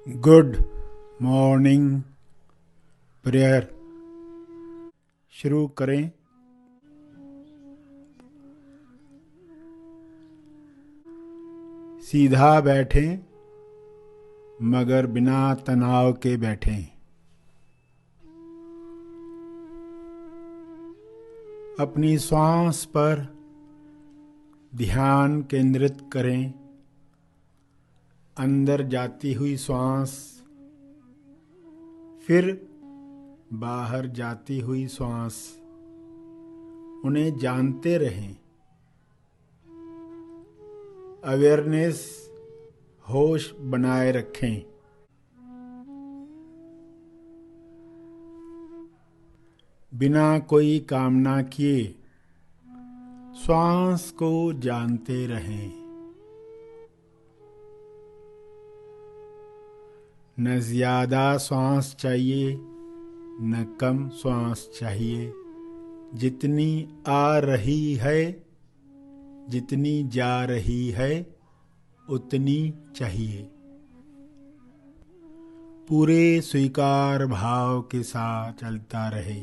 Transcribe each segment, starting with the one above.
Good morning prayer शुरू करें। सीधा बैठें मगर बिना तनाव के बैठें। अपनी श्वास पर ध्यान केंद्रित करें। अंदर जाती हुई श्वास, फिर बाहर जाती हुई श्वास, उन्हें जानते रहें। अवेयरनेस, होश बनाए रखें। बिना कोई कामना किए श्वास को जानते रहें। न ज़्यादा श्वास चाहिए न कम श्वास चाहिए। जितनी आ रही है, जितनी जा रही है, उतनी चाहिए। पूरे स्वीकार भाव के साथ चलता रहे।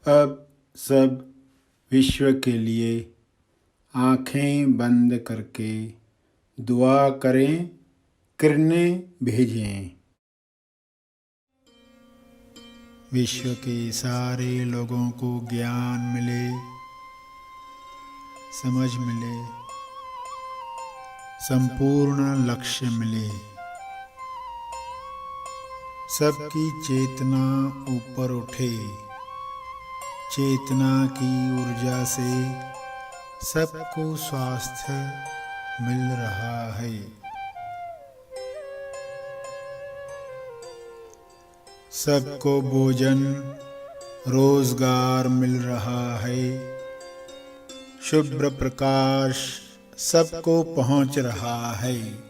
अब सब विश्व के लिए आँखें बंद करके दुआ करें, किरणें भेजें। विश्व के सारे लोगों को ज्ञान मिले, समझ मिले, संपूर्ण लक्ष्य मिले। सबकी चेतना ऊपर उठे। चेतना की ऊर्जा से सबको स्वास्थ्य मिल रहा है। सबको भोजन, रोजगार मिल रहा है। शुभ्र प्रकाश सबको पहुंच रहा है।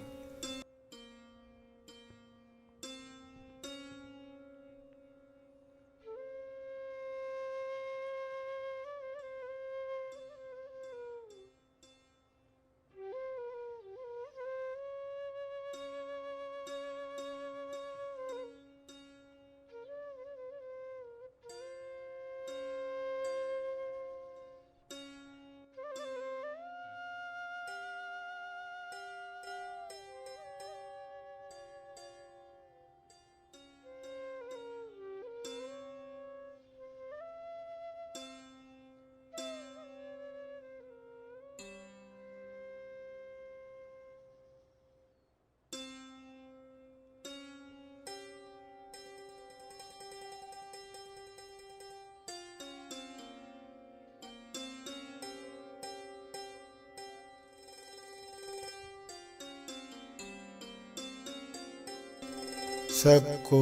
सबको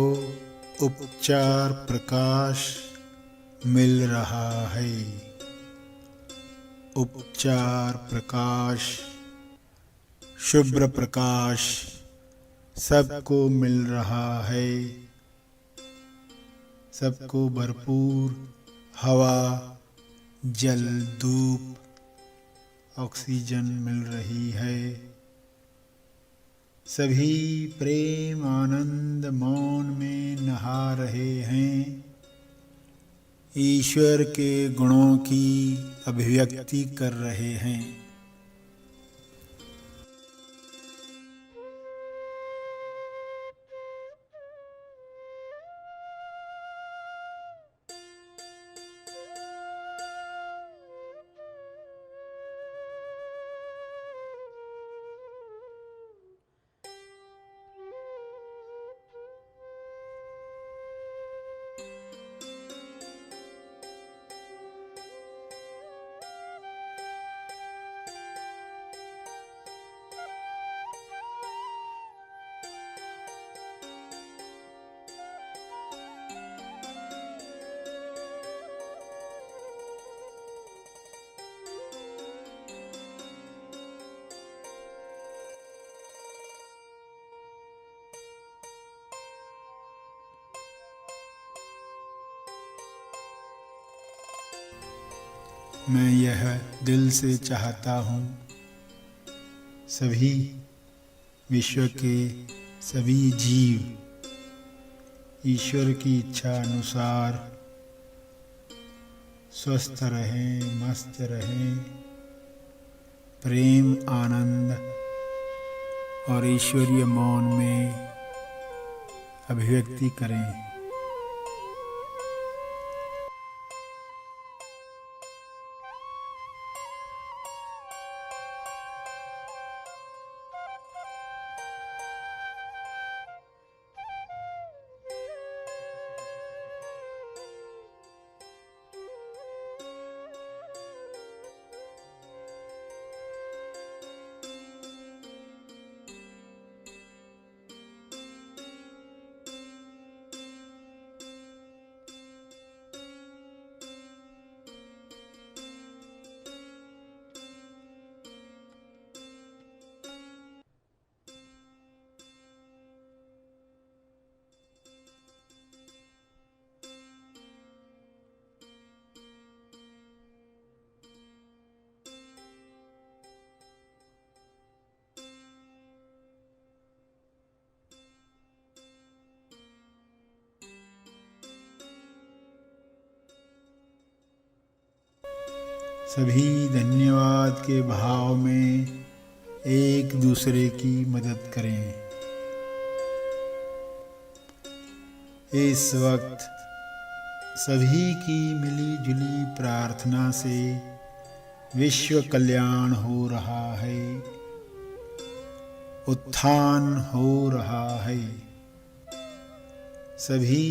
उपचार प्रकाश मिल रहा है। उपचार प्रकाश, शुभ्र प्रकाश सबको मिल रहा है। सबको भरपूर हवा, जल, धूप, ऑक्सीजन मिल रही है। सभी प्रेम, आनंद, मौन में नहा रहे हैं। ईश्वर के गुणों की अभिव्यक्ति कर रहे हैं। मैं यह दिल से चाहता हूँ, सभी विश्व के सभी जीव ईश्वर की इच्छा अनुसार स्वस्थ रहें, मस्त रहें, प्रेम, आनंद और ईश्वरीय मौन में अभिव्यक्ति करें। सभी धन्यवाद के भाव में एक दूसरे की मदद करें। इस वक्त सभी की मिली जुली प्रार्थना से विश्व कल्याण हो रहा है, उत्थान हो रहा है। सभी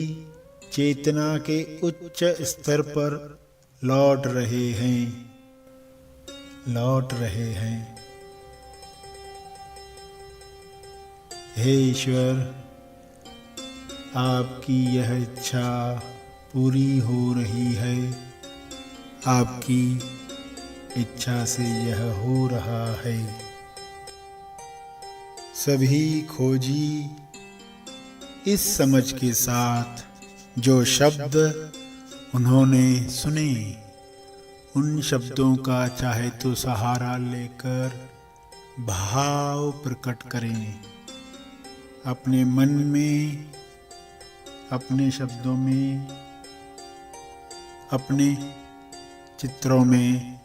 चेतना के उच्च स्तर पर लौट रहे हैं, लौट रहे हैं। हे ईश्वर, आपकी यह इच्छा पूरी हो रही है, आपकी इच्छा से यह हो रहा है। सभी खोजी इस समझ के साथ जो शब्द उन्होंने सुने, उन शब्दों का चाहे तो सहारा लेकर भाव प्रकट करें। अपने मन में, अपने शब्दों में, अपने चित्रों में,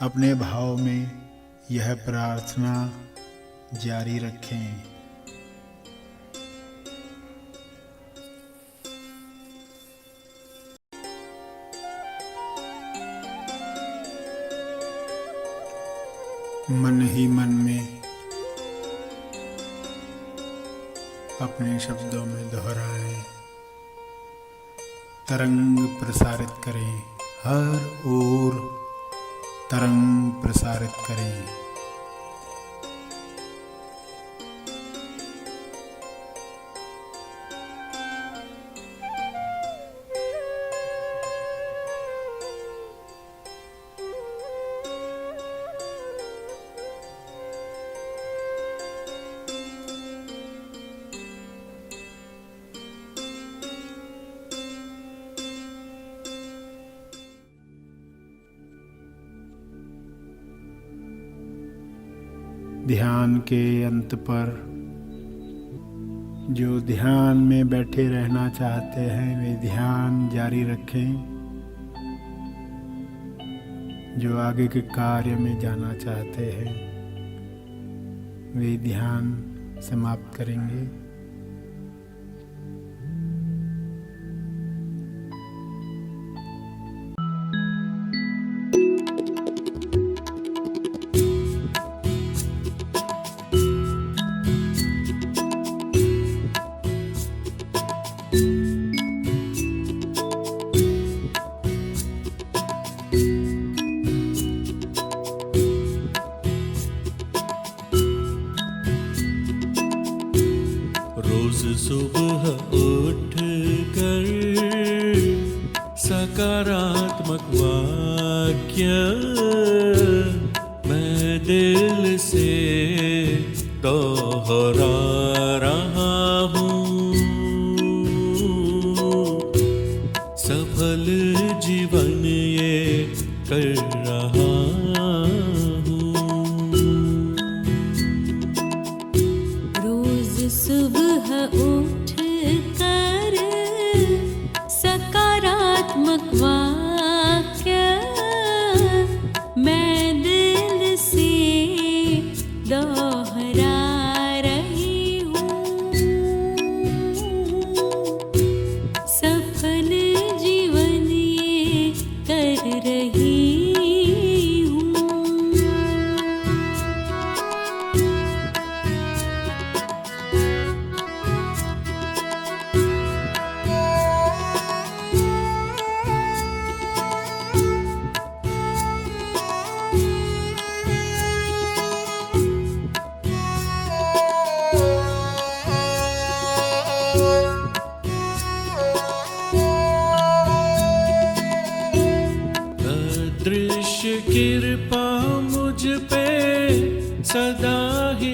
अपने भाव में यह प्रार्थना जारी रखें। मन ही मन में अपने शब्दों में दोहराएं, तरंग प्रसारित करें, हर ओर तरंग प्रसारित करें। ध्यान के अंत पर जो ध्यान में बैठे रहना चाहते हैं वे ध्यान जारी रखें, जो आगे के कार्य में जाना चाहते हैं वे ध्यान समाप्त करेंगे। रोज सुबह उठ कर सकारात्मक वाक्य मैं दिल से दोहरा रहा हूँ। सफल जीवन ये कर रहा हूँ। रोज सुबह उठ कर सकारात्मक वाक्य मैं दिल से दोहरा रही हूँ। सफल जीवन ये कर रही हूँ। अदृश्य कृपा मुझ पे सदा ही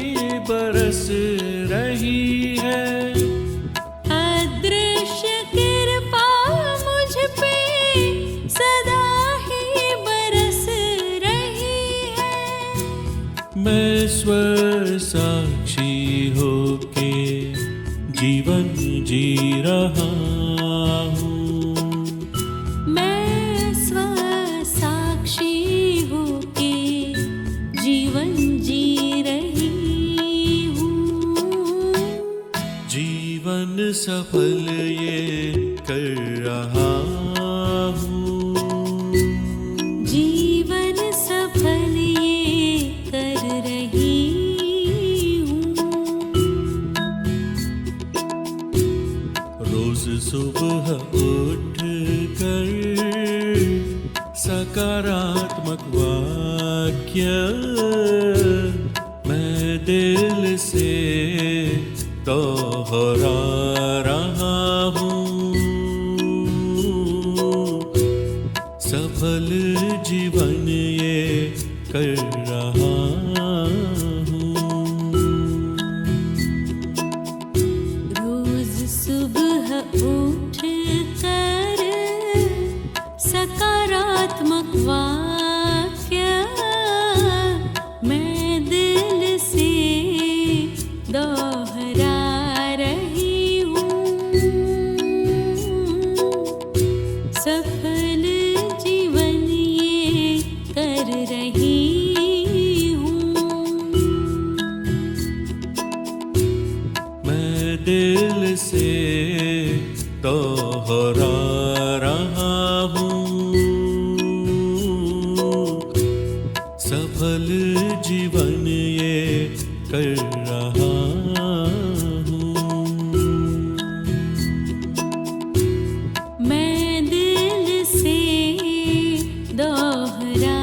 बरस रही है। अदृश्य कृपा मुझ पे सदा ही बरस रही है। मैं स्वसाक्षी होके जीवन जी रहा हूँ। मैं स्वसाक्षी होके जीवन जी रही हूँ। जीवन सफल ये कर रहा हूँ। जीवन सफल ये कर रही हूँ। रोज सुबह उठ कर सकारात्मक वाक्य मैं दिल से दोहरा रहा हूँ। सफल जीवन ये कर रहा हूँ। रोज सुबह उठ कर सकारात्मक वाक्य मैं दिल से दोहरा रही हूँ। सफल जीवन ये कर रही हूँ। मैं दिल से दोहरा रहा हूँ। सफल जीवन ये कर रहा हूँ। मैं दिल से दोहरा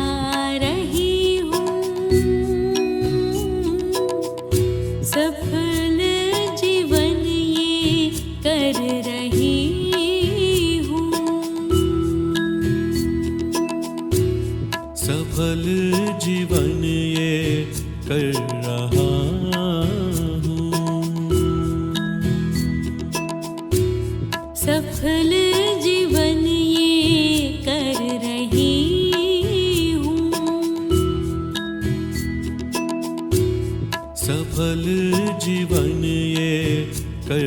रही हूँ। सफल जीवन ये कर रही हूँ। सफल जीवन ये कर रहा हूँ। सफल जीवन ये कर रही हूँ। सफल जीवन ये कर